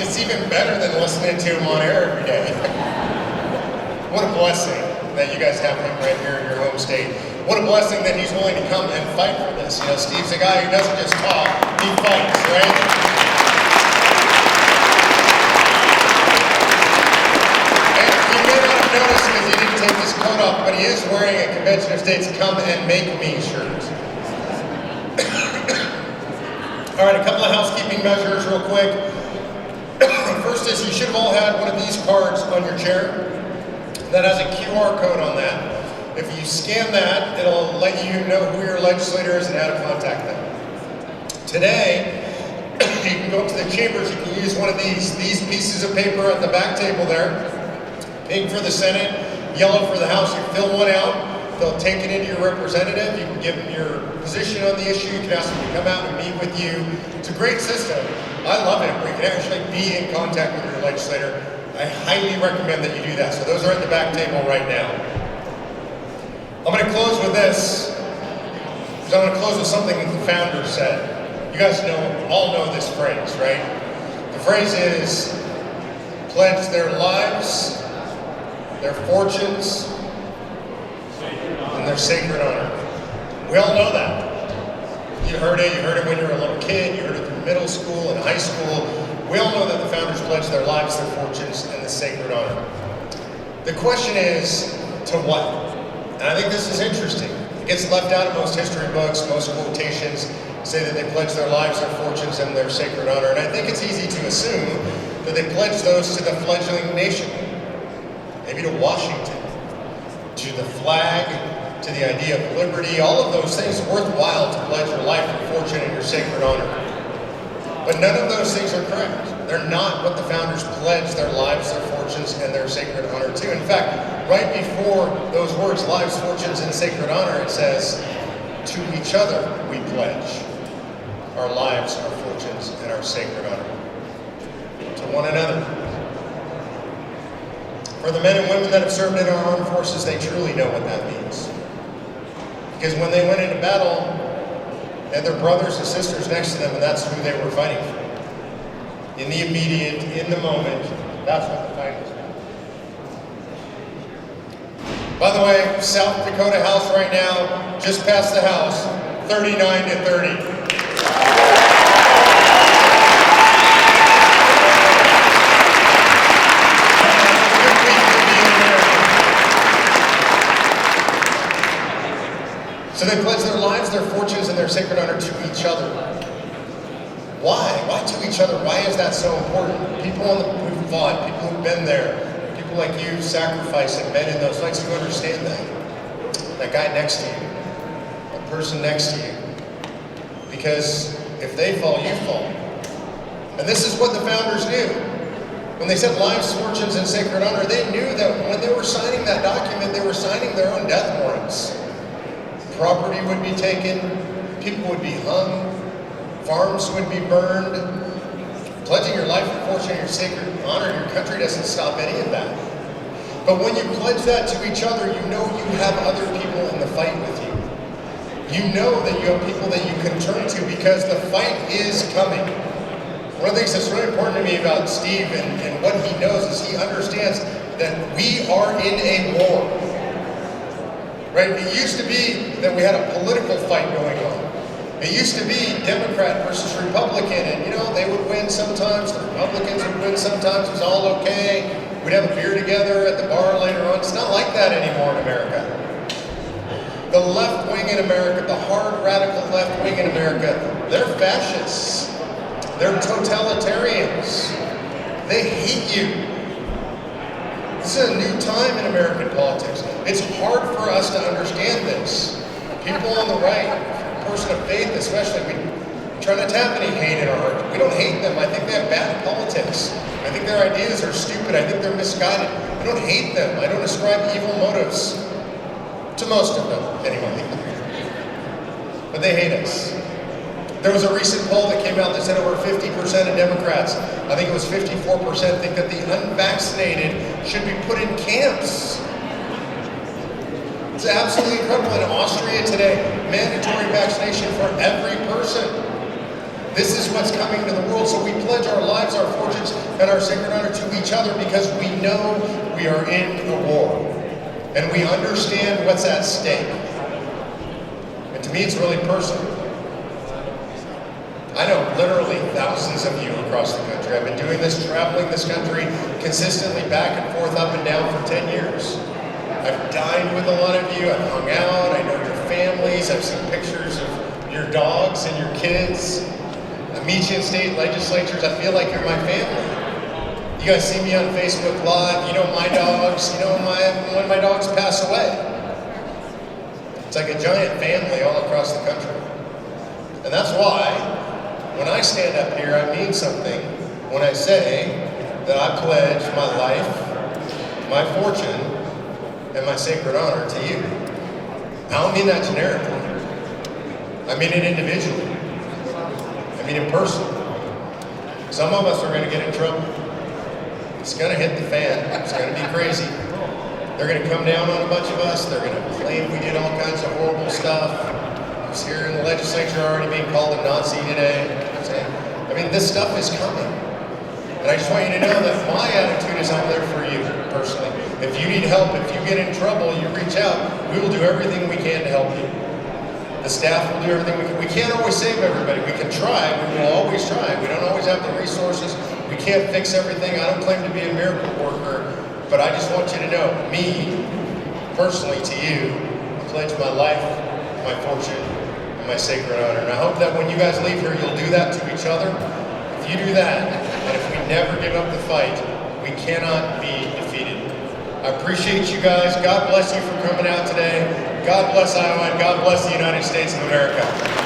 it's even better than listening to him on air every day. What a blessing that you guys have him right here in your home state. What a blessing that he's willing to come and fight for this. You know, Steve's a guy who doesn't just talk, he fights, right? And you may not have noticed because he didn't take his coat off, but he is wearing a Convention of States Come and Make Me shirt. All right, a couple of housekeeping measures real quick. First is you should have all had one of these cards on your chair that has a QR code on that. If you scan that, it'll let you know who your legislator is and how to contact them. Today, you can go up to the chambers, you can use one of these pieces of paper at the back table there. Pink for the Senate, yellow for the House. You fill one out, they'll take it into your representative, you can give them your position on the issue, you can ask them to come out and meet with you. It's a great system. I love it, where you can actually be in contact with your legislator. I highly recommend that you do that. So those are at the back table right now. I'm going to close with this, because I'm going to close with something that the founders said. You guys all know this phrase, right? The phrase is, pledge their lives, their fortunes, and their sacred honor. We all know that. You heard it when you were a little kid, you heard it through middle school and high school. We all know that the founders pledged their lives, their fortunes, and the sacred honor. The question is, to what? And I think this is interesting. It gets left out of most history books, most quotations say that they pledged their lives, their fortunes, and their sacred honor. And I think it's easy to assume that they pledged those to the fledgling nation. Maybe to Washington, to the flag, to the idea of liberty. All of those things are worthwhile to pledge your life, your fortune, and your sacred honor. But none of those things are correct. They're not what the founders pledged their lives, their fortunes, and their sacred honor to. In fact, right before those words, lives, fortunes, and sacred honor, it says, to each other we pledge our lives, our fortunes, and our sacred honor. To one another. For the men and women that have served in our armed forces, they truly know what that means. Because when they went into battle, they had their brothers and sisters next to them, and that's who they were fighting for. In the immediate, in the moment, that's what the fight was about. By the way, South Dakota House right now, just past the House, 39-30. So they pledge their lives, their fortunes, and their sacred honor to each other. Why? Why to each other? Why is that so important? People who've fought, people who've been there, people like you sacrificing, been in those fights, you understand that. That guy next to you, that person next to you. Because if they fall, you fall. And this is what the founders knew. When they said lives, fortunes, and sacred honor, they knew that when they were signing that document, they were signing their own death warrants. Property would be taken, people would be hung, farms would be burned. Pledging your life, your fortune, your sacred honor, your country doesn't stop any of that. But when you pledge that to each other, you know you have other people in the fight with you. You know that you have people that you can turn to because the fight is coming. One of the things that's really important to me about Steve and what he knows is he understands that we are in a war. Right? It used to be that we had a political fight going on. It used to be Democrat versus Republican, and they would win sometimes, the Republicans would win sometimes, it was all okay. We'd have a beer together at the bar later on. It's not like that anymore in America. The left wing in America, the hard radical left wing in America, they're fascists. They're totalitarians. They hate you. This is a new time in American politics. It's hard for us to understand this. People on the right, a person of faith especially, we try not to have any hate in our heart. We don't hate them. I think they have bad politics. I think their ideas are stupid. I think they're misguided. I don't hate them. I don't ascribe evil motives to most of them, anyway. But they hate us. There was a recent poll that came out that said over 50% of Democrats, I think it was 54%, think that the unvaccinated should be put in camps. It's absolutely incredible. In Austria today, mandatory vaccination for every person. This is what's coming to the world, so we pledge our lives, our fortunes, and our sacred honor to each other because we know we are in a war. And we understand what's at stake. And to me, it's really personal. I know literally thousands of you across the country. I've been doing this, traveling this country consistently back and forth, up and down for 10 years. I've dined with a lot of you, I've hung out, I know your families, I've seen pictures of your dogs and your kids. I meet you in state legislatures, I feel like you're my family. You guys see me on Facebook Live, you know my dogs, you know when my dogs pass away. It's like a giant family all across the country. And that's why, when I stand up here, I mean something when I say that I pledge my life, my fortune, and my sacred honor to you. I don't mean that generically. I mean it individually. I mean it personally. Some of us are going to get in trouble. It's going to hit the fan. It's going to be crazy. They're going to come down on a bunch of us. They're going to claim we did all kinds of horrible stuff. I was here in the legislature already being called a Nazi today. I mean, this stuff is coming. And I just want you to know that my attitude is I'm there for you, personally. If you need help, if you get in trouble, you reach out. We will do everything we can to help you. The staff will do everything we can. We can't always save everybody. We can try. We will always try. We don't always have the resources. We can't fix everything. I don't claim to be a miracle worker, but I just want you to know, me, personally to you, I pledge my life, my fortune, and my sacred honor. And I hope that when you guys leave here, you'll do that to each other. If you do that, and if we never give up the fight, we cannot be defeated. I appreciate you guys. God bless you for coming out today. God bless Iowa, and God bless the United States of America.